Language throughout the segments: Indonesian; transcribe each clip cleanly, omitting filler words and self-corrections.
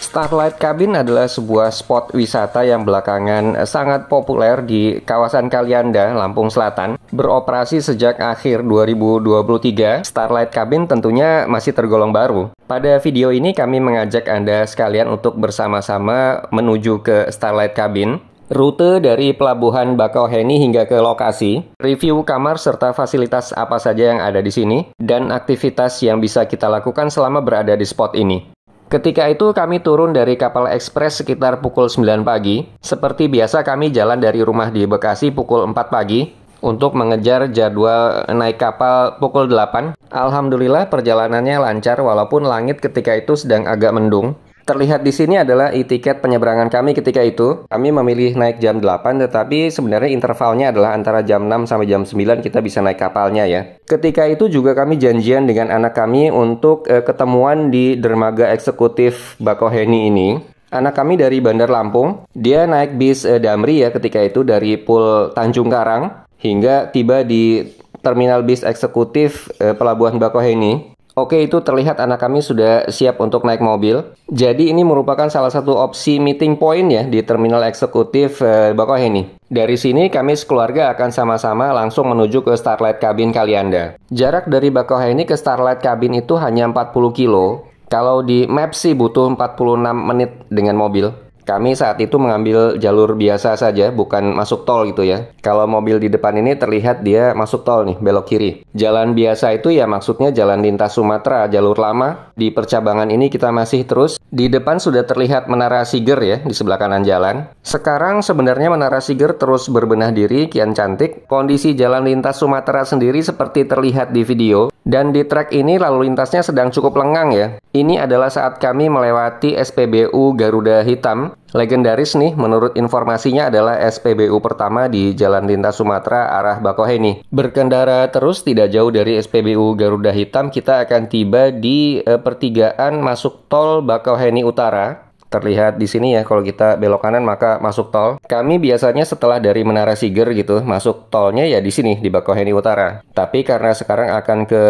Starlight Cabin adalah sebuah spot wisata yang belakangan sangat populer di kawasan Kalianda, Lampung Selatan. Beroperasi sejak akhir 2023, Starlight Cabin tentunya masih tergolong baru. Pada video ini kami mengajak Anda sekalian untuk bersama-sama menuju ke Starlight Cabin. Rute dari Pelabuhan Bakauheni hingga ke lokasi, review kamar serta fasilitas apa saja yang ada di sini, dan aktivitas yang bisa kita lakukan selama berada di spot ini. Ketika itu kami turun dari kapal ekspres sekitar pukul 9 pagi. Seperti biasa kami jalan dari rumah di Bekasi pukul 4 pagi untuk mengejar jadwal naik kapal pukul 8. Alhamdulillah perjalanannya lancar walaupun langit ketika itu sedang agak mendung. Terlihat di sini adalah e-tiket penyeberangan kami ketika itu. Kami memilih naik jam 8, tetapi sebenarnya intervalnya adalah antara jam 6 sampai jam 9 kita bisa naik kapalnya ya. Ketika itu juga kami janjian dengan anak kami untuk ketemuan di dermaga eksekutif Bakauheni ini. Anak kami dari Bandar Lampung, dia naik bis Damri ya ketika itu dari Pul Tanjung Karang hingga tiba di terminal bis eksekutif Pelabuhan Bakauheni. Oke, itu terlihat anak kami sudah siap untuk naik mobil. Jadi ini merupakan salah satu opsi meeting point ya di terminal eksekutif Bakauheni. Dari sini kami sekeluarga akan sama-sama langsung menuju ke Starlight Cabin Kalianda. Jarak dari Bakauheni ke Starlight Cabin itu hanya 40 kilo. Kalau di map sih butuh 46 menit dengan mobil. Kami saat itu mengambil jalur biasa saja, bukan masuk tol gitu ya. Kalau mobil di depan ini terlihat dia masuk tol nih, belok kiri. Jalan biasa itu ya maksudnya jalan lintas Sumatera, jalur lama. Di percabangan ini kita masih terus. Di depan sudah terlihat Menara Siger ya, di sebelah kanan jalan. Sekarang sebenarnya Menara Siger terus berbenah diri, kian cantik. Kondisi jalan lintas Sumatera sendiri seperti terlihat di video. Dan di trek ini lalu lintasnya sedang cukup lengang ya. Ini adalah saat kami melewati SPBU Garuda Hitam. Legendaris nih, menurut informasinya adalah SPBU pertama di Jalan Lintas Sumatera arah Bakauheni. Berkendara terus tidak jauh dari SPBU Garuda Hitam, kita akan tiba di pertigaan masuk tol Bakauheni Utara. Terlihat di sini ya, kalau kita belok kanan maka masuk tol. Kami biasanya setelah dari Menara Siger gitu, masuk tolnya ya di sini di Bakauheni Utara. Tapi karena sekarang akan ke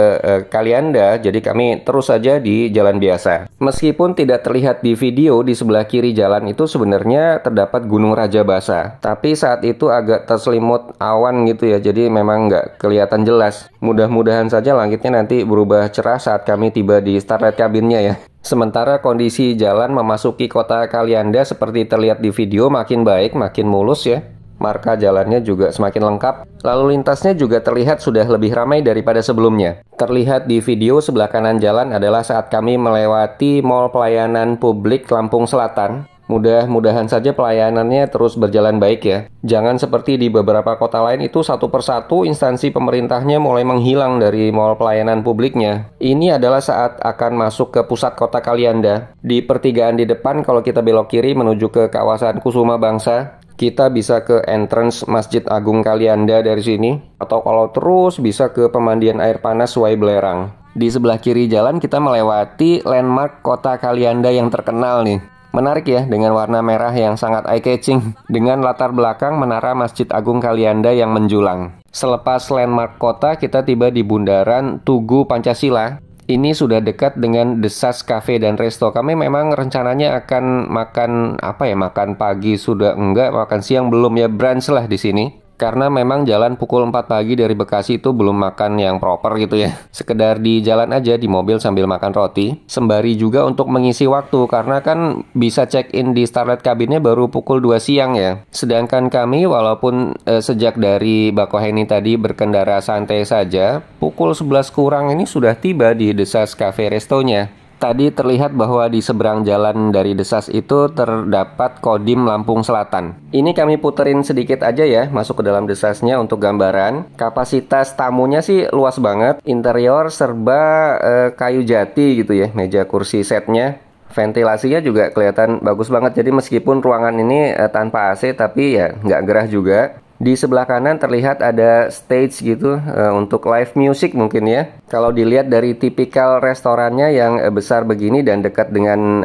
Kalianda, jadi kami terus saja di jalan biasa. Meskipun tidak terlihat di video, di sebelah kiri jalan itu sebenarnya terdapat Gunung Rajabasa. Tapi saat itu agak terselimut awan gitu ya, jadi memang nggak kelihatan jelas. Mudah-mudahan saja langitnya nanti berubah cerah saat kami tiba di Starlight Cabinnya ya. Sementara kondisi jalan memasuki kota Kalianda seperti terlihat di video makin baik, makin mulus ya. Marka jalannya juga semakin lengkap. Lalu lintasnya juga terlihat sudah lebih ramai daripada sebelumnya. Terlihat di video sebelah kanan jalan adalah saat kami melewati Mall Pelayanan Publik Lampung Selatan. Mudah-mudahan saja pelayanannya terus berjalan baik ya. Jangan seperti di beberapa kota lain itu satu persatu instansi pemerintahnya mulai menghilang dari mall pelayanan publiknya. Ini adalah saat akan masuk ke pusat kota Kalianda. Di pertigaan di depan kalau kita belok kiri menuju ke kawasan Kusuma Bangsa, kita bisa ke entrance Masjid Agung Kalianda dari sini. Atau kalau terus bisa ke pemandian air panas Suai Belerang. Di sebelah kiri jalan kita melewati landmark kota Kalianda yang terkenal nih. Menarik ya, dengan warna merah yang sangat eye-catching, dengan latar belakang menara Masjid Agung Kalianda yang menjulang. Selepas landmark kota, kita tiba di bundaran Tugu Pancasila. Ini sudah dekat dengan Desas Cafe dan Resto. Kami memang rencananya akan makan makan pagi sudah enggak, makan siang belum ya, brunch lah di sini. Karena memang jalan pukul 4 pagi dari Bekasi itu belum makan yang proper gitu ya. Sekedar di jalan aja di mobil sambil makan roti. Sembari juga untuk mengisi waktu karena kan bisa check-in di Starlight Cabinnya baru pukul 2 siang ya. Sedangkan kami walaupun sejak dari Bakauheni tadi berkendara santai saja, pukul 11 kurang ini sudah tiba di Desas Cafe Restonya. Tadi terlihat bahwa di seberang jalan dari Desas itu terdapat Kodim Lampung Selatan. Ini kami puterin sedikit aja ya, masuk ke dalam Desasnya untuk gambaran. Kapasitas tamunya sih luas banget. Interior serba kayu jati gitu ya, meja kursi setnya. Ventilasinya juga kelihatan bagus banget. Jadi meskipun ruangan ini tanpa AC tapi ya nggak gerah juga. Di sebelah kanan terlihat ada stage gitu untuk live music mungkin ya. Kalau dilihat dari tipikal restorannya yang besar begini dan dekat dengan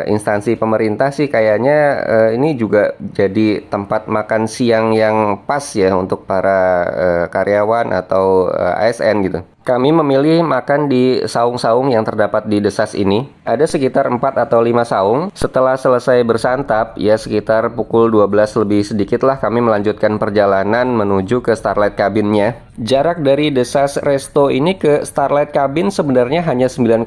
instansi pemerintah sih kayaknya ini juga jadi tempat makan siang yang pas ya untuk para karyawan atau ASN gitu. Kami memilih makan di saung-saung yang terdapat di desas ini. Ada sekitar 4 atau 5 saung. Setelah selesai bersantap, ya sekitar pukul 12 lebih sedikit lah kami melanjutkan perjalanan menuju ke Starlight Cabin-nya. Jarak dari desas resto ini ke Starlight Cabin sebenarnya hanya 9,1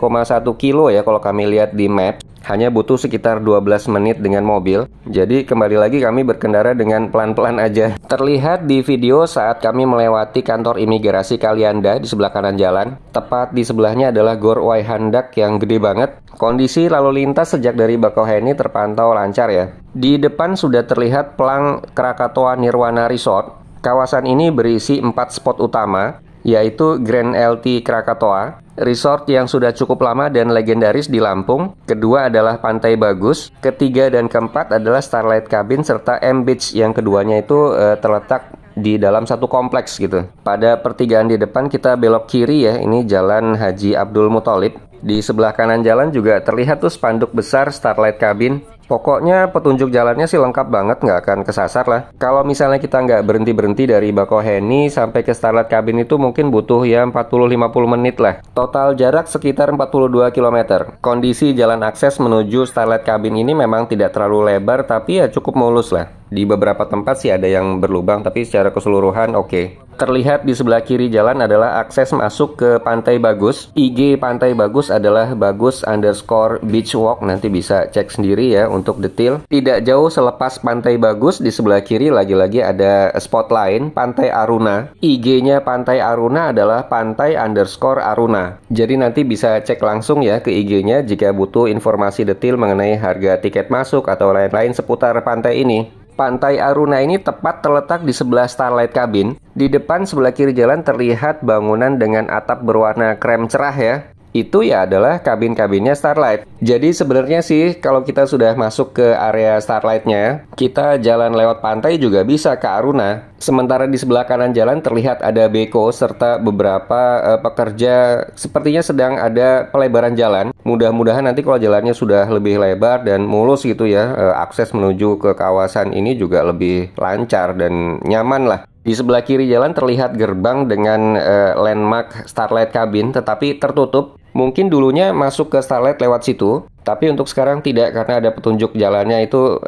kilo ya kalau kami lihat di map. Hanya butuh sekitar 12 menit dengan mobil. Jadi kembali lagi kami berkendara dengan pelan-pelan aja. Terlihat di video saat kami melewati kantor imigrasi Kalianda di sebelah kanan jalan. Tepat di sebelahnya adalah Gor Waihandak yang gede banget. Kondisi lalu lintas sejak dari Bakauheni terpantau lancar ya. Di depan sudah terlihat pelang Krakatoa Nirwana Resort. Kawasan ini berisi 4 spot utama, yaitu Grand LT Krakatoa, resort yang sudah cukup lama dan legendaris di Lampung. Kedua adalah Pantai Bagus. Ketiga dan keempat adalah Starlight Cabin serta M Beach yang keduanya itu terletak di dalam satu kompleks gitu. Pada pertigaan di depan kita belok kiri ya, ini Jalan Haji Abdul Muthalib. Di sebelah kanan jalan juga terlihat tuh spanduk besar Starlight Cabin. Pokoknya petunjuk jalannya sih lengkap banget, nggak akan kesasar lah. Kalau misalnya kita nggak berhenti-berhenti dari Bakauheni sampai ke Starlight Cabin itu mungkin butuh ya 40-50 menit lah. Total jarak sekitar 42 km. Kondisi jalan akses menuju Starlight Cabin ini memang tidak terlalu lebar, tapi ya cukup mulus lah. Di beberapa tempat sih ada yang berlubang, tapi secara keseluruhan oke. Terlihat di sebelah kiri jalan adalah akses masuk ke Pantai Bagus. IG Pantai Bagus adalah bagus_beach walk. Nanti bisa cek sendiri ya untuk detail. Tidak jauh selepas Pantai Bagus, di sebelah kiri lagi-lagi ada spot lain, Pantai Aruna. IG-nya Pantai Aruna adalah pantai_aruna. Jadi nanti bisa cek langsung ya ke IG-nya jika butuh informasi detail mengenai harga tiket masuk atau lain-lain seputar pantai ini. Pantai Aruna ini tepat terletak di sebelah Starlight Cabin. Di depan sebelah kiri jalan terlihat bangunan dengan atap berwarna krem cerah ya. Itu ya adalah kabin-kabinnya Starlight. Jadi sebenarnya sih kalau kita sudah masuk ke area Starlight-nya, kita jalan lewat pantai juga bisa ke Aruna. Sementara di sebelah kanan jalan terlihat ada beko serta beberapa pekerja sepertinya sedang ada pelebaran jalan. Mudah-mudahan nanti kalau jalannya sudah lebih lebar dan mulus gitu ya, akses menuju ke kawasan ini juga lebih lancar dan nyaman lah. Di sebelah kiri jalan terlihat gerbang dengan landmark Starlight Cabin tetapi tertutup. Mungkin dulunya masuk ke Starlight lewat situ, tapi untuk sekarang tidak karena ada petunjuk jalannya itu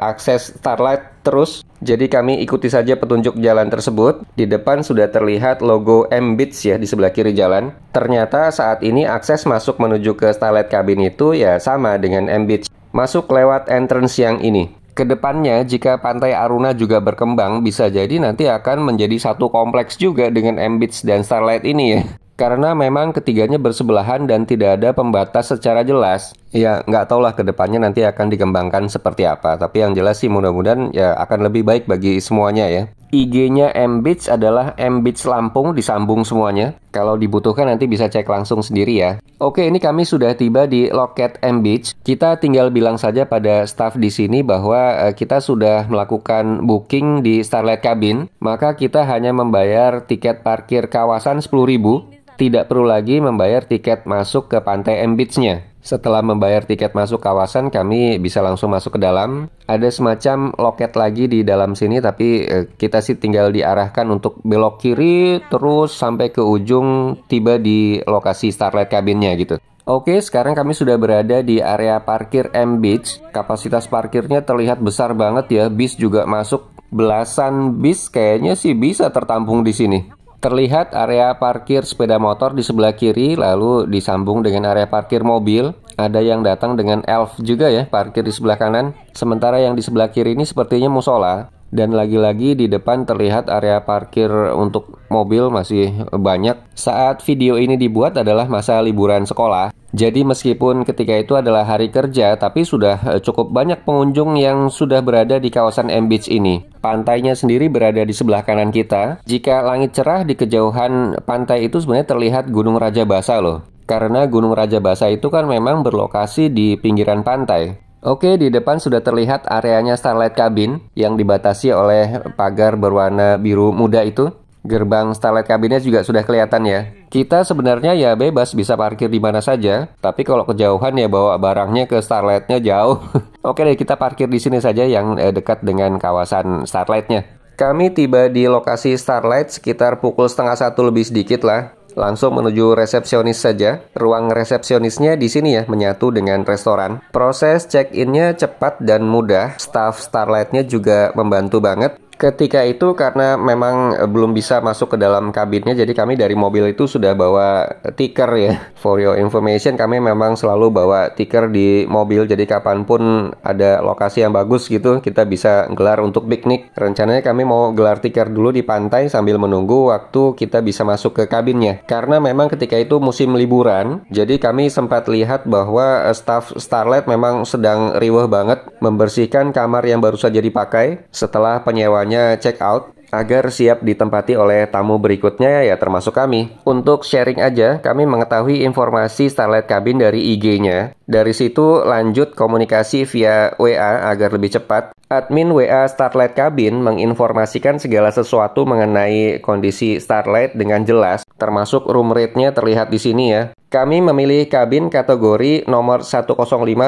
akses Starlight terus. Jadi kami ikuti saja petunjuk jalan tersebut. Di depan sudah terlihat logo M Beach ya di sebelah kiri jalan. Ternyata saat ini akses masuk menuju ke Starlight Cabin itu ya sama dengan M Beach. Masuk lewat entrance yang ini. Kedepannya, jika Pantai Aruna juga berkembang, bisa jadi nanti akan menjadi satu kompleks juga dengan M Beach dan Starlight ini ya. Karena memang ketiganya bersebelahan dan tidak ada pembatas secara jelas. Ya, nggak tahulah kedepannya nanti akan dikembangkan seperti apa. Tapi yang jelas sih mudah-mudahan ya akan lebih baik bagi semuanya ya. IG-nya M Beach adalah M Beach Lampung, disambung semuanya. Kalau dibutuhkan nanti bisa cek langsung sendiri ya. Oke, ini kami sudah tiba di loket M Beach. Kita tinggal bilang saja pada staff di sini bahwa kita sudah melakukan booking di Starlight Cabin. Maka kita hanya membayar tiket parkir kawasan 10.000. Tidak perlu lagi membayar tiket masuk ke pantai M Beach-nya. Setelah membayar tiket masuk kawasan, kami bisa langsung masuk ke dalam. Ada semacam loket lagi di dalam sini, tapi kita sih tinggal diarahkan untuk belok kiri, terus sampai ke ujung, tiba di lokasi Starlight Cabin-nya gitu. Oke, sekarang kami sudah berada di area parkir M Beach. Kapasitas parkirnya terlihat besar banget ya, bis juga masuk. Belasan bis kayaknya sih bisa tertampung di sini. Terlihat area parkir sepeda motor di sebelah kiri, lalu disambung dengan area parkir mobil. Ada yang datang dengan elf juga ya, parkir di sebelah kanan. Sementara yang di sebelah kiri ini sepertinya musola. Dan lagi-lagi di depan terlihat area parkir untuk mobil masih banyak. Saat video ini dibuat adalah masa liburan sekolah. Jadi meskipun ketika itu adalah hari kerja, tapi sudah cukup banyak pengunjung yang sudah berada di kawasan M Beach ini. Pantainya sendiri berada di sebelah kanan kita. Jika langit cerah di kejauhan pantai itu sebenarnya terlihat Gunung Rajabasa loh. Karena Gunung Rajabasa itu kan memang berlokasi di pinggiran pantai. Oke, di depan sudah terlihat areanya Starlight Cabin yang dibatasi oleh pagar berwarna biru muda itu. Gerbang Starlight Cabinnya juga sudah kelihatan ya. Kita sebenarnya ya bebas bisa parkir di mana saja, tapi kalau kejauhan ya bawa barangnya ke Starlightnya jauh. Oke deh, kita parkir di sini saja yang dekat dengan kawasan Starlightnya. Kami tiba di lokasi Starlight sekitar pukul 12:30 lebih sedikit lah. Langsung menuju resepsionis saja. Ruang resepsionisnya di sini ya, menyatu dengan restoran. Proses check-in-nya cepat dan mudah. Staff Starlight-nya juga membantu banget. Ketika itu karena memang belum bisa masuk ke dalam kabinnya, jadi kami dari mobil itu sudah bawa tiker ya. For your information, kami memang selalu bawa tiker di mobil, jadi kapanpun ada lokasi yang bagus gitu, kita bisa gelar untuk piknik. Rencananya kami mau gelar tiker dulu di pantai sambil menunggu waktu kita bisa masuk ke kabinnya. Karena memang ketika itu musim liburan, jadi kami sempat lihat bahwa staff Starlight memang sedang riweh banget membersihkan kamar yang baru saja dipakai setelah penyewanya check out agar siap ditempati oleh tamu berikutnya ya termasuk kami. Untuk sharing aja, kami mengetahui informasi Starlight Cabin dari IG-nya. Dari situ lanjut komunikasi via WA agar lebih cepat. Admin WA Starlight Cabin menginformasikan segala sesuatu mengenai kondisi Starlight dengan jelas, termasuk room rate-nya terlihat di sini ya. Kami memilih kabin kategori nomor 105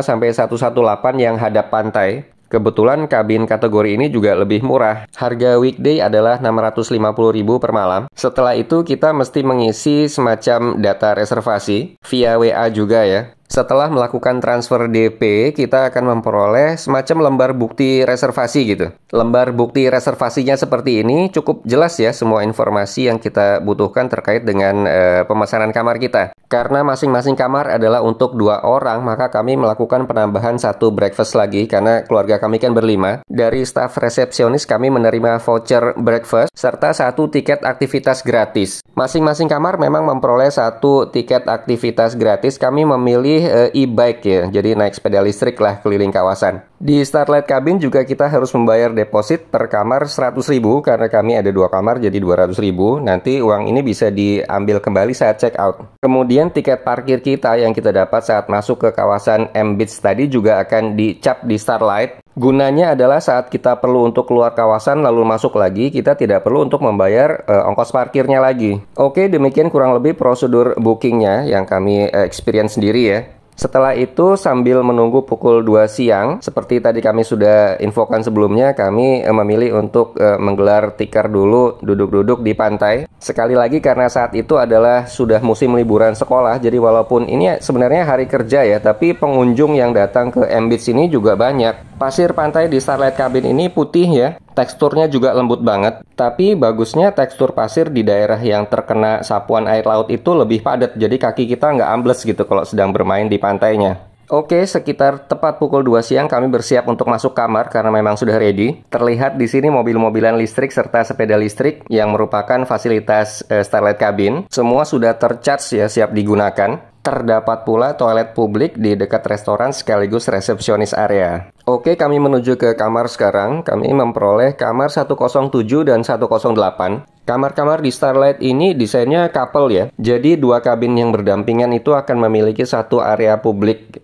sampai 118 yang hadap pantai. Kebetulan kabin kategori ini juga lebih murah. Harga weekday adalah 650.000 per malam. Setelah itu kita mesti mengisi semacam data reservasi via WA juga ya. Setelah melakukan transfer DP, kita akan memperoleh semacam lembar bukti reservasi gitu. Lembar bukti reservasinya seperti ini, cukup jelas ya semua informasi yang kita butuhkan terkait dengan pemesanan kamar kita. Karena masing-masing kamar adalah untuk 2 orang, maka kami melakukan penambahan 1 breakfast lagi karena keluarga kami kan berlima. Dari staf resepsionis kami menerima voucher breakfast serta 1 tiket aktivitas gratis. Masing-masing kamar memang memperoleh 1 tiket aktivitas gratis. Kami memilih e-bike ya, jadi naik sepeda listrik lah keliling kawasan. Di Starlight Cabin juga kita harus membayar deposit per kamar 100.000 karena kami ada 2 kamar jadi 200.000. Nanti uang ini bisa diambil kembali saat check out. Kemudian tiket parkir kita yang kita dapat saat masuk ke kawasan M Beach tadi juga akan dicap di Starlight. Gunanya adalah saat kita perlu untuk keluar kawasan lalu masuk lagi, kita tidak perlu untuk membayar ongkos parkirnya lagi. Oke, demikian kurang lebih prosedur bookingnya yang kami experience sendiri ya. Setelah itu sambil menunggu pukul 2 siang, seperti tadi kami sudah infokan sebelumnya, kami memilih untuk menggelar tikar dulu, duduk-duduk di pantai. Sekali lagi karena saat itu adalah sudah musim liburan sekolah, jadi walaupun ini sebenarnya hari kerja ya, tapi pengunjung yang datang ke M Beach ini juga banyak. Pasir pantai di Starlight Cabin ini putih ya, teksturnya juga lembut banget. Tapi bagusnya tekstur pasir di daerah yang terkena sapuan air laut itu lebih padat, jadi kaki kita nggak ambles gitu kalau sedang bermain di pantainya. Oke, sekitar tepat pukul 2 siang kami bersiap untuk masuk kamar karena memang sudah ready. Terlihat di sini mobil-mobilan listrik serta sepeda listrik yang merupakan fasilitas Starlight Cabin. Semua sudah tercharge ya, siap digunakan. Terdapat pula toilet publik di dekat restoran sekaligus resepsionis area. Oke, kami menuju ke kamar sekarang. Kami memperoleh kamar 107 dan 108. Kamar-kamar di Starlight ini desainnya couple ya. Jadi 2 kabin yang berdampingan itu akan memiliki 1 area publik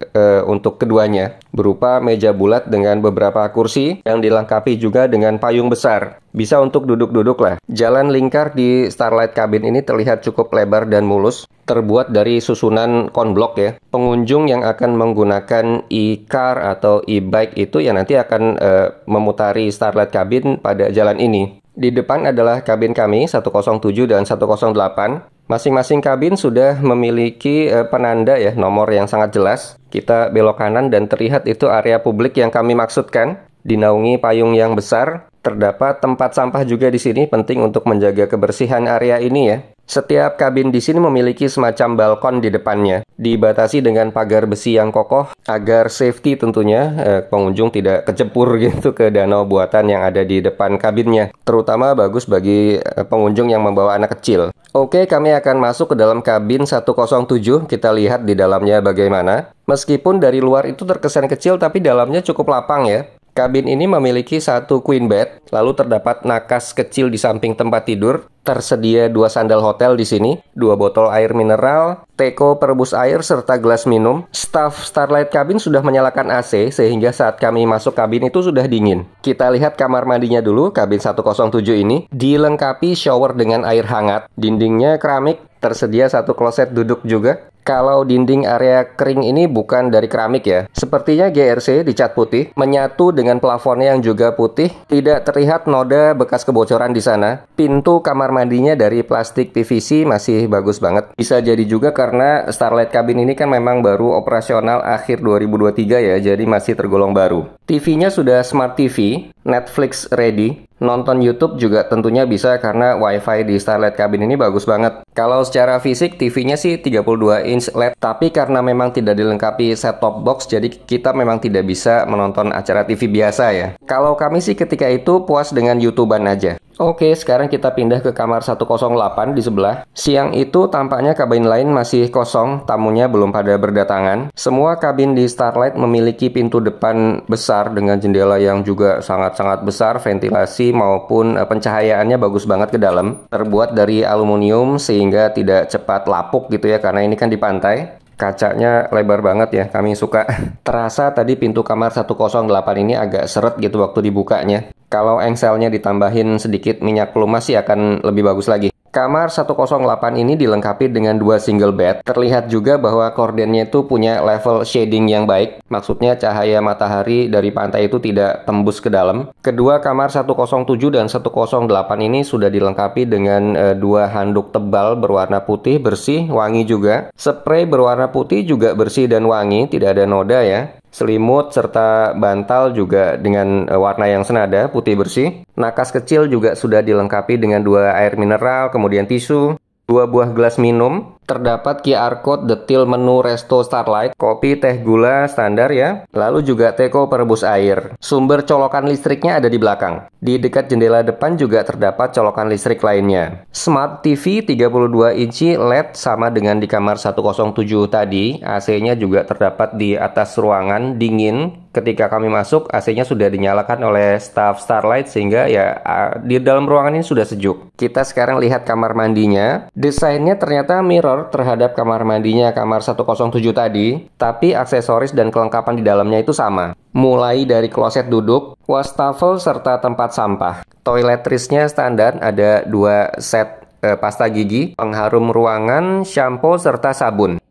untuk keduanya. Berupa meja bulat dengan beberapa kursi yang dilengkapi juga dengan payung besar. Bisa untuk duduk-duduk lah. Jalan lingkar di Starlight Cabin ini terlihat cukup lebar dan mulus. Terbuat dari susunan konblok ya. Pengunjung yang akan menggunakan e-car atau e-bike itu ya nanti akan memutari Starlight Cabin pada jalan ini. Di depan adalah kabin kami 107 dan 108. Masing-masing kabin sudah memiliki penanda ya, nomor yang sangat jelas. Kita belok kanan dan terlihat itu area publik yang kami maksudkan. Dinaungi payung yang besar. Terdapat tempat sampah juga di sini, penting untuk menjaga kebersihan area ini ya. Setiap kabin di sini memiliki semacam balkon di depannya, dibatasi dengan pagar besi yang kokoh agar safety tentunya pengunjung tidak kecebur gitu ke danau buatan yang ada di depan kabinnya. Terutama bagus bagi pengunjung yang membawa anak kecil. Oke, kami akan masuk ke dalam kabin 107. Kita lihat di dalamnya bagaimana. Meskipun dari luar itu terkesan kecil, tapi dalamnya cukup lapang ya. Kabin ini memiliki satu queen bed, lalu terdapat nakas kecil di samping tempat tidur. Tersedia 2 sandal hotel di sini, 2 botol air mineral, teko perebus air serta gelas minum. Staf Starlight Cabin sudah menyalakan AC sehingga saat kami masuk kabin itu sudah dingin. Kita lihat kamar mandinya dulu, kabin 107 ini. Dilengkapi shower dengan air hangat. Dindingnya keramik, tersedia satu kloset duduk juga. Kalau dinding area kering ini bukan dari keramik ya. Sepertinya GRC dicat putih, menyatu dengan plafonnya yang juga putih. Tidak terlihat noda bekas kebocoran di sana. Pintu kamar mandinya dari plastik PVC masih bagus banget. Bisa jadi juga karena Starlight Cabin ini kan memang baru operasional akhir 2023 ya, jadi masih tergolong baru. TV-nya sudah Smart TV, Netflix ready. Nonton YouTube juga tentunya bisa karena WiFi di Starlight Cabin ini bagus banget. Kalau secara fisik TV-nya sih 32 inch LED, tapi karena memang tidak dilengkapi set-top box, jadi kita memang tidak bisa menonton acara TV biasa ya. Kalau kami sih ketika itu puas dengan YouTube-an aja. Oke, sekarang kita pindah ke kamar 108 di sebelah. Siang itu tampaknya kabin lain masih kosong, tamunya belum pada berdatangan. Semua kabin di Starlight memiliki pintu depan besar dengan jendela yang juga sangat-sangat besar, ventilasi maupun pencahayaannya bagus banget ke dalam. Terbuat dari aluminium sehingga tidak cepat lapuk gitu ya, karena ini kan di pantai. Kacanya lebar banget ya, kami suka. Terasa tadi pintu kamar 108 ini agak seret gitu waktu dibukanya. Kalau engselnya ditambahin sedikit minyak pelumas sih akan lebih bagus lagi. Kamar 108 ini dilengkapi dengan 2 single bed. Terlihat juga bahwa kordennya itu punya level shading yang baik. Maksudnya cahaya matahari dari pantai itu tidak tembus ke dalam. Kedua kamar 107 dan 108 ini sudah dilengkapi dengan 2 handuk tebal berwarna putih, bersih, wangi juga. Spray berwarna putih juga bersih dan wangi, tidak ada noda ya. Selimut serta bantal juga dengan warna yang senada, putih bersih. Nakas kecil juga sudah dilengkapi dengan 2 air mineral, kemudian tisu, 2 buah gelas minum. Terdapat QR code detail menu Resto Starlight, kopi, teh, gula, standar ya. Lalu juga teko perebus air. Sumber colokan listriknya ada di belakang. Di dekat jendela depan juga terdapat colokan listrik lainnya. Smart TV 32 inci LED sama dengan di kamar 107 tadi. AC-nya juga terdapat di atas ruangan, dingin. Ketika kami masuk, AC-nya sudah dinyalakan oleh staf Starlight sehingga ya di dalam ruangan ini sudah sejuk. Kita sekarang lihat kamar mandinya. Desainnya ternyata mirror terhadap kamar mandinya kamar 107 tadi, tapi aksesoris dan kelengkapan di dalamnya itu sama. Mulai dari kloset duduk, wastafel serta tempat sampah. Toiletrisnya standar, ada 2 set pasta gigi, pengharum ruangan, shampoo serta sabun.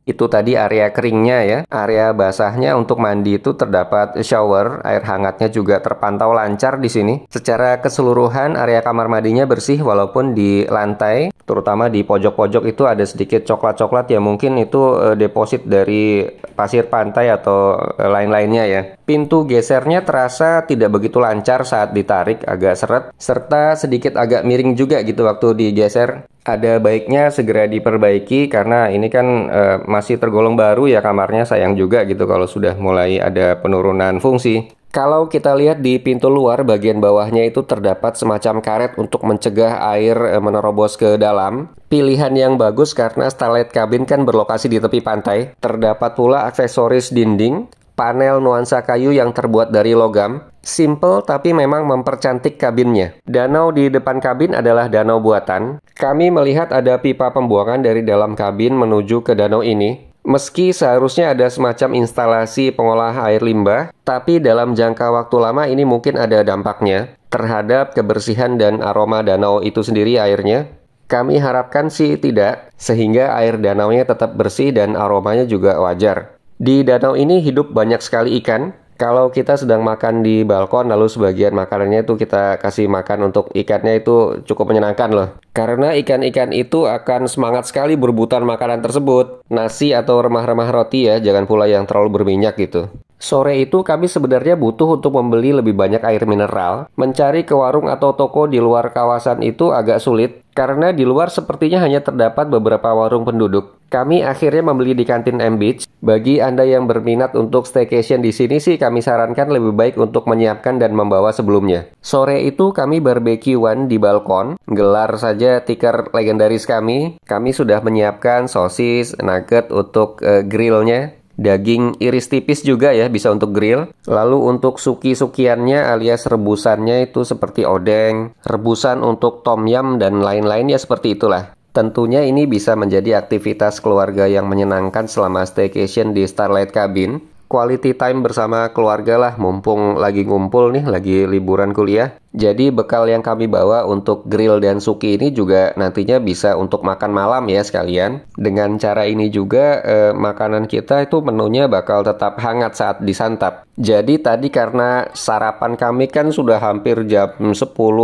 Itu tadi area keringnya ya. Area basahnya untuk mandi itu terdapat shower, air hangatnya juga terpantau lancar di sini. Secara keseluruhan area kamar mandinya bersih walaupun di lantai, terutama di pojok-pojok itu ada sedikit coklat-coklat ya, mungkin itu deposit dari pasir pantai atau lain-lainnya ya. Pintu gesernya terasa tidak begitu lancar saat ditarik, agak seret, serta sedikit agak miring juga gitu waktu digeser. Ada baiknya segera diperbaiki karena ini kan masih tergolong baru ya kamarnya, sayang juga gitu kalau sudah mulai ada penurunan fungsi. Kalau kita lihat di pintu luar bagian bawahnya itu terdapat semacam karet untuk mencegah air menerobos ke dalam. Pilihan yang bagus karena Starlight Cabin kan berlokasi di tepi pantai. Terdapat pula aksesoris dinding, panel nuansa kayu yang terbuat dari logam. Simple tapi memang mempercantik kabinnya. Danau di depan kabin adalah danau buatan. Kami melihat ada pipa pembuangan dari dalam kabin menuju ke danau ini. Meski seharusnya ada semacam instalasi pengolah air limbah, tapi dalam jangka waktu lama ini mungkin ada dampaknya terhadap kebersihan dan aroma danau itu sendiri airnya. Kami harapkan sih tidak, sehingga air danaunya tetap bersih dan aromanya juga wajar. Di danau ini hidup banyak sekali ikan. Kalau kita sedang makan di balkon lalu sebagian makanannya itu kita kasih makan untuk ikannya, itu cukup menyenangkan loh. Karena ikan-ikan itu akan semangat sekali berebutan makanan tersebut. Nasi atau remah-remah roti ya, jangan pula yang terlalu berminyak gitu. Sore itu kami sebenarnya butuh untuk membeli lebih banyak air mineral. Mencari ke warung atau toko di luar kawasan itu agak sulit, karena di luar sepertinya hanya terdapat beberapa warung penduduk. Kami akhirnya membeli di kantin M Beach. Bagi Anda yang berminat untuk staycation di sini sih kami sarankan lebih baik untuk menyiapkan dan membawa sebelumnya. Sore itu kami barbekyuan di balkon, gelar saja tikar legendaris kami. Kami sudah menyiapkan sosis, nugget untuk grillnya. Daging iris tipis juga ya, bisa untuk grill. Lalu untuk suki-sukiannya alias rebusannya itu seperti odeng, rebusan untuk tom yum dan lain-lain ya seperti itulah. Tentunya ini bisa menjadi aktivitas keluarga yang menyenangkan selama staycation di Starlight Cabin. Quality time bersama keluarga lah, mumpung lagi ngumpul nih, lagi liburan kuliah. Jadi bekal yang kami bawa untuk grill dan suki ini juga nantinya bisa untuk makan malam ya sekalian. Dengan cara ini juga makanan kita itu menunya bakal tetap hangat saat disantap. Jadi tadi karena sarapan kami kan sudah hampir jam 10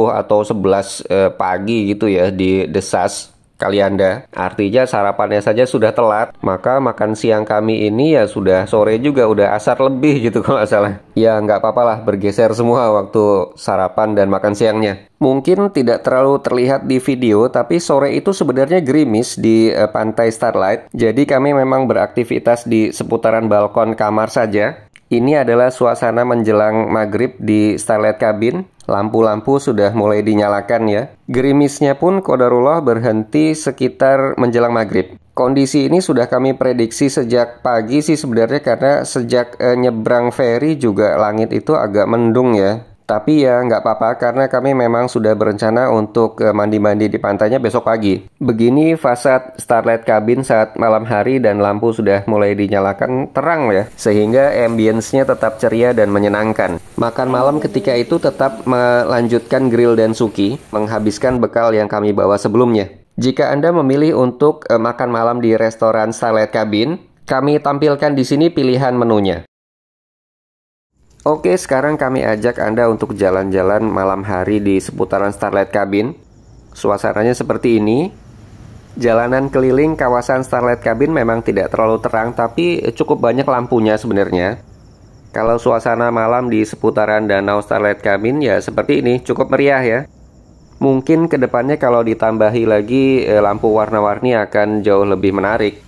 atau 11 pagi gitu ya di Desas Kalianda, artinya sarapannya saja sudah telat, maka makan siang kami ini ya sudah sore juga, udah asar lebih gitu kalau nggak salah. Ya nggak apa-apa lah, bergeser semua waktu sarapan dan makan siangnya. Mungkin tidak terlalu terlihat di video, tapi sore itu sebenarnya gerimis di pantai Starlight. Jadi kami memang beraktivitas di seputaran balkon kamar saja. Ini adalah suasana menjelang maghrib di Starlight Cabin. Lampu-lampu sudah mulai dinyalakan ya. Gerimisnya pun qadarullah berhenti sekitar menjelang maghrib. Kondisi ini sudah kami prediksi sejak pagi sih sebenarnya, karena sejak nyebrang feri juga langit itu agak mendung ya. Tapi ya nggak apa-apa karena kami memang sudah berencana untuk mandi-mandi di pantainya besok pagi. Begini fasad Starlight Cabin saat malam hari dan lampu sudah mulai dinyalakan terang ya. Sehingga ambience-nya tetap ceria dan menyenangkan. Makan malam ketika itu tetap melanjutkan grill dan suki, menghabiskan bekal yang kami bawa sebelumnya. Jika Anda memilih untuk makan malam di restoran Starlight Cabin, kami tampilkan di sini pilihan menunya. Oke, sekarang kami ajak Anda untuk jalan-jalan malam hari di seputaran Starlight Cabin. Suasananya seperti ini. Jalanan keliling kawasan Starlight Cabin memang tidak terlalu terang, tapi cukup banyak lampunya sebenarnya. Kalau suasana malam di seputaran danau Starlight Cabin ya seperti ini, cukup meriah ya. Mungkin kedepannya kalau ditambahi lagi lampu warna-warni akan jauh lebih menarik.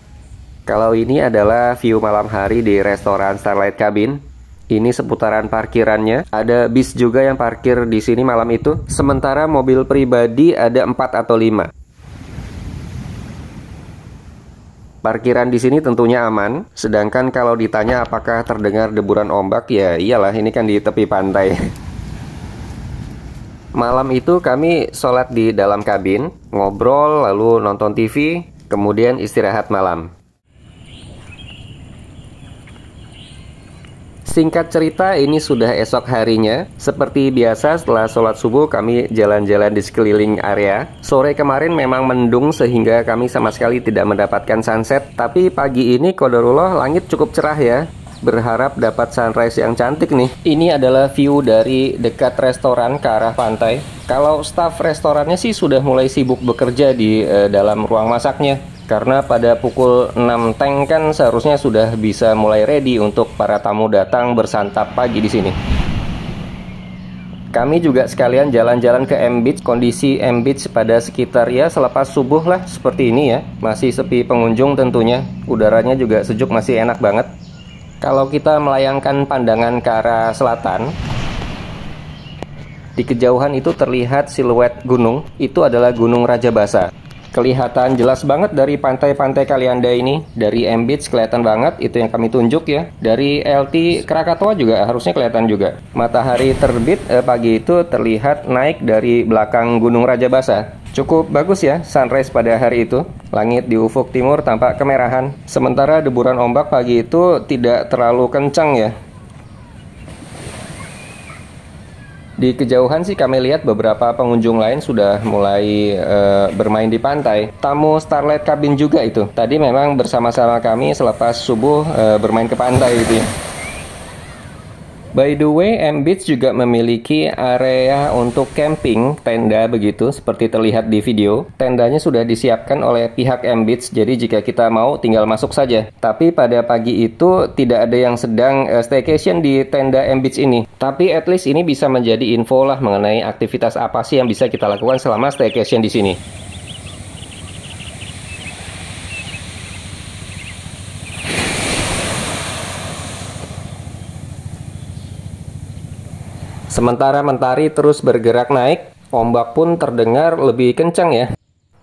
Kalau ini adalah view malam hari di restoran Starlight Cabin. Ini seputaran parkirannya. Ada bis juga yang parkir di sini malam itu. Sementara mobil pribadi ada 4 atau 5. Parkiran di sini tentunya aman. Sedangkan kalau ditanya apakah terdengar deburan ombak, ya iyalah, ini kan di tepi pantai. Malam itu kami sholat di dalam kabin, ngobrol, lalu nonton TV, kemudian istirahat malam. Singkat cerita, ini sudah esok harinya. Seperti biasa, setelah sholat subuh kami jalan-jalan di sekeliling area. Sore kemarin memang mendung sehingga kami sama sekali tidak mendapatkan sunset. Tapi pagi ini qadarullah langit cukup cerah ya. Berharap dapat sunrise yang cantik nih. Ini adalah view dari dekat restoran ke arah pantai. Kalau staf restorannya sih sudah mulai sibuk bekerja di dalam ruang masaknya. Karena pada pukul 6 teng kan seharusnya sudah bisa mulai ready untuk para tamu datang bersantap pagi di sini. Kami juga sekalian jalan-jalan ke M Beach. Kondisi M Beach pada sekitar ya selepas subuh lah seperti ini ya. Masih sepi pengunjung tentunya. Udaranya juga sejuk, masih enak banget. Kalau kita melayangkan pandangan ke arah selatan, di kejauhan itu terlihat siluet gunung. Itu adalah Gunung Rajabasa. Kelihatan jelas banget dari pantai-pantai Kalianda ini. Dari M Beach kelihatan banget, itu yang kami tunjuk ya. Dari LT Krakatoa juga harusnya kelihatan juga. Matahari terbit pagi itu terlihat naik dari belakang Gunung Rajabasa. Cukup bagus ya sunrise pada hari itu. Langit di ufuk timur tampak kemerahan. Sementara deburan ombak pagi itu tidak terlalu kencang ya. Di kejauhan sih kami lihat beberapa pengunjung lain sudah mulai bermain di pantai. Tamu Starlight Cabin juga itu. Tadi memang bersama-sama kami selepas subuh bermain ke pantai gitu ya. By the way, M Beach juga memiliki area untuk camping, tenda begitu, seperti terlihat di video. Tendanya sudah disiapkan oleh pihak M Beach, jadi jika kita mau tinggal masuk saja. Tapi pada pagi itu tidak ada yang sedang staycation di tenda M Beach ini. Tapi at least ini bisa menjadi info lah mengenai aktivitas apa sih yang bisa kita lakukan selama staycation di sini. Sementara mentari terus bergerak naik, ombak pun terdengar lebih kencang ya.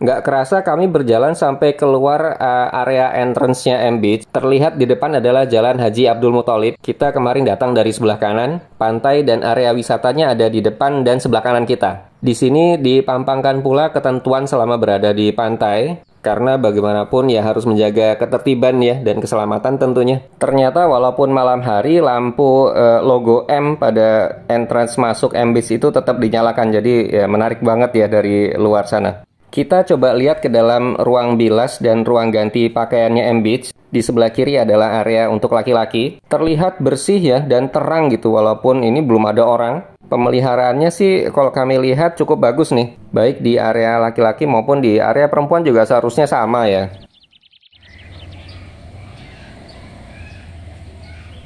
Nggak kerasa kami berjalan sampai keluar area entrance-nya M Beach. Terlihat di depan adalah Jalan Haji Abdul Muthalib. Kita kemarin datang dari sebelah kanan. Pantai dan area wisatanya ada di depan dan sebelah kanan kita. Di sini dipampangkan pula ketentuan selama berada di pantai. Karena bagaimanapun ya harus menjaga ketertiban ya dan keselamatan tentunya. Ternyata walaupun malam hari lampu logo M pada entrance masuk M Beach itu tetap dinyalakan. Jadi ya menarik banget ya dari luar sana. Kita coba lihat ke dalam ruang bilas dan ruang ganti pakaiannya M Beach. Di sebelah kiri adalah area untuk laki-laki. Terlihat bersih ya dan terang gitu walaupun ini belum ada orang. Pemeliharaannya sih kalau kami lihat cukup bagus nih. Baik di area laki-laki maupun di area perempuan juga seharusnya sama ya.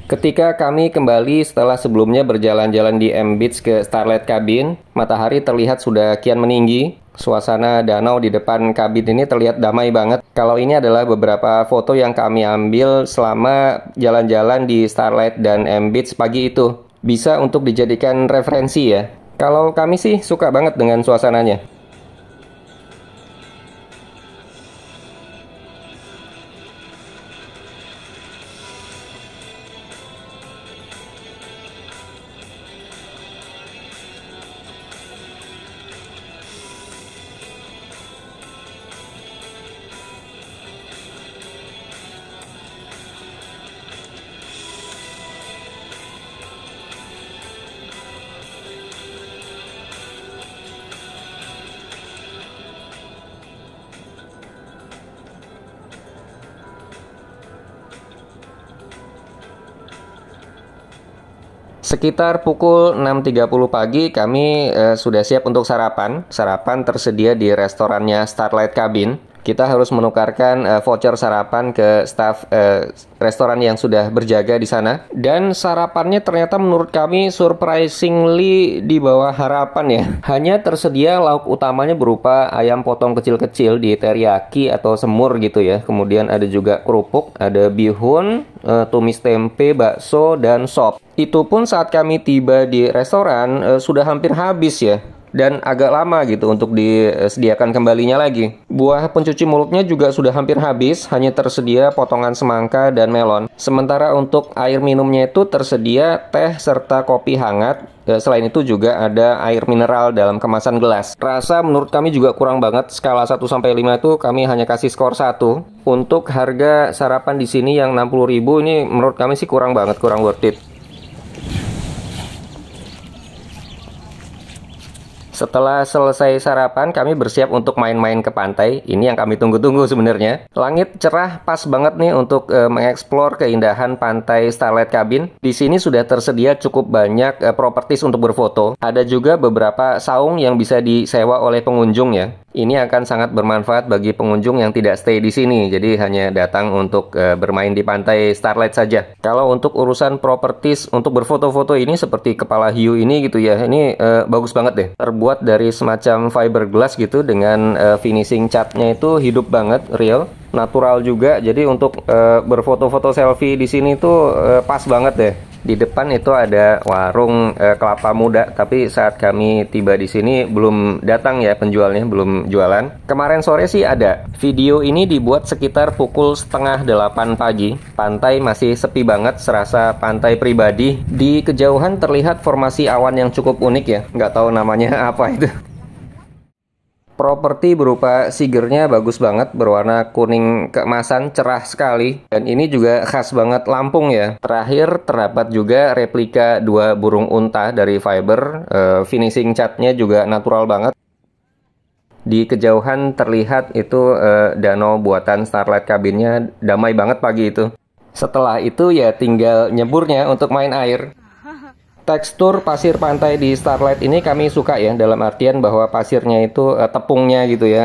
Ketika kami kembali setelah sebelumnya berjalan-jalan di M Beach ke Starlight Cabin, matahari terlihat sudah kian meninggi. Suasana danau di depan kabin ini terlihat damai banget. Kalau ini adalah beberapa foto yang kami ambil selama jalan-jalan di Starlight dan M Beach pagi itu. Bisa untuk dijadikan referensi ya. Kalau kami sih suka banget dengan suasananya. Sekitar pukul 6.30 pagi kami sudah siap untuk sarapan. Sarapan tersedia di restorannya Starlight Cabin. Kita harus menukarkan voucher sarapan ke staf restoran yang sudah berjaga di sana. Dan sarapannya ternyata menurut kami surprisingly di bawah harapan ya. Hanya tersedia lauk utamanya berupa ayam potong kecil-kecil di teriyaki atau semur gitu ya. Kemudian ada juga kerupuk, ada bihun, tumis tempe, bakso, dan sop. Itu pun saat kami tiba di restoran sudah hampir habis ya. Dan agak lama gitu untuk disediakan kembalinya lagi. Buah pencuci mulutnya juga sudah hampir habis, hanya tersedia potongan semangka dan melon. Sementara untuk air minumnya itu tersedia teh serta kopi hangat. Selain itu juga ada air mineral dalam kemasan gelas. Rasa menurut kami juga kurang banget. Skala 1-5 itu kami hanya kasih skor 1. Untuk harga sarapan di sini yang 60.000 ini menurut kami sih kurang banget, kurang worth it. Setelah selesai sarapan, kami bersiap untuk main-main ke pantai. Ini yang kami tunggu-tunggu sebenarnya. Langit cerah, pas banget nih untuk mengeksplor keindahan pantai Starlight Cabin. Di sini sudah tersedia cukup banyak propertis untuk berfoto. Ada juga beberapa saung yang bisa disewa oleh pengunjung ya. Ini akan sangat bermanfaat bagi pengunjung yang tidak stay di sini. Jadi hanya datang untuk bermain di pantai Starlight saja. Kalau untuk urusan propertis untuk berfoto-foto ini seperti kepala hiu ini gitu ya. Ini bagus banget deh. Terbuat dari semacam fiberglass gitu dengan finishing catnya itu hidup banget, real, natural juga. Jadi untuk berfoto-foto selfie di sini tuh pas banget deh. Di depan itu ada warung kelapa muda, tapi saat kami tiba di sini belum datang ya penjualnya, belum jualan. Kemarin sore sih ada. Video ini dibuat sekitar pukul 7:30 pagi. Pantai masih sepi banget, serasa pantai pribadi. Di kejauhan terlihat formasi awan yang cukup unik ya, nggak tahu namanya apa itu. Properti berupa sigernya bagus banget, berwarna kuning keemasan, cerah sekali. Dan ini juga khas banget Lampung ya. Terakhir terdapat juga replika 2 burung unta dari fiber. Finishing catnya juga natural banget. Di kejauhan terlihat itu danau buatan Starlight Cabinnya, damai banget pagi itu. Setelah itu ya tinggal nyeburnya untuk main air. Tekstur pasir pantai di Starlight ini kami suka ya, dalam artian bahwa pasirnya itu tepungnya gitu ya,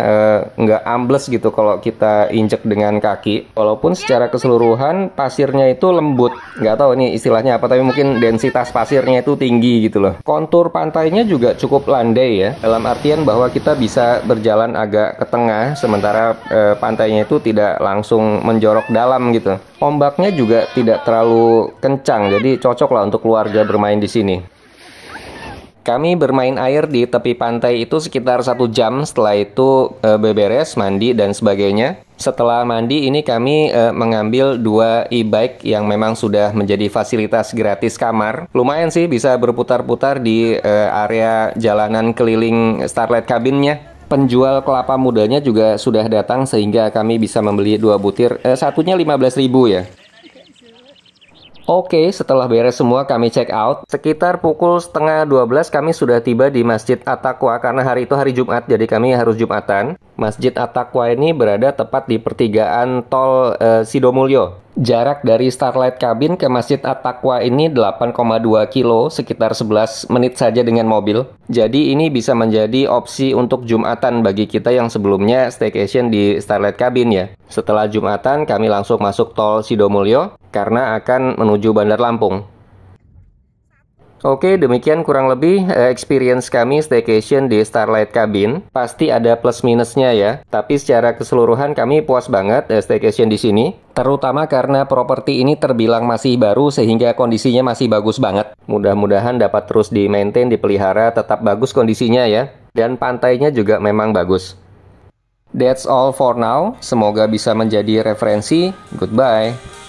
nggak ambles gitu kalau kita injek dengan kaki. Walaupun secara keseluruhan pasirnya itu lembut, nggak tahu ini istilahnya apa, tapi mungkin densitas pasirnya itu tinggi gitu loh. Kontur pantainya juga cukup landai ya, dalam artian bahwa kita bisa berjalan agak ke tengah, sementara pantainya itu tidak langsung menjorok dalam gitu. Ombaknya juga tidak terlalu kencang, jadi cocok lah untuk keluarga bermain di sini. Kami bermain air di tepi pantai itu sekitar 1 jam, setelah itu beberes, mandi, dan sebagainya. Setelah mandi ini kami mengambil 2 e-bike yang memang sudah menjadi fasilitas gratis kamar. Lumayan sih bisa berputar-putar di area jalanan keliling Starlight Cabin-nya. Penjual kelapa mudanya juga sudah datang sehingga kami bisa membeli 2 butir, satunya 15.000 ya. Oke, setelah beres semua kami check out. Sekitar pukul 11:30 kami sudah tiba di Masjid At-Taqwa karena hari itu hari Jumat, jadi kami harus Jumatan. Masjid At-Taqwa ini berada tepat di pertigaan tol Sidomulyo. Jarak dari Starlight Cabin ke Masjid At-Taqwa ini 8,2 kilo, sekitar 11 menit saja dengan mobil. Jadi ini bisa menjadi opsi untuk Jumatan bagi kita yang sebelumnya staycation di Starlight Cabin ya. Setelah Jumatan kami langsung masuk tol Sidomulyo karena akan menuju Bandar Lampung. Oke, demikian kurang lebih experience kami staycation di Starlight Cabin. Pasti ada plus minusnya ya, tapi secara keseluruhan kami puas banget staycation di sini. Terutama karena properti ini terbilang masih baru sehingga kondisinya masih bagus banget. Mudah-mudahan dapat terus di-maintain, dipelihara, tetap bagus kondisinya ya. Dan pantainya juga memang bagus. That's all for now. Semoga bisa menjadi referensi. Goodbye.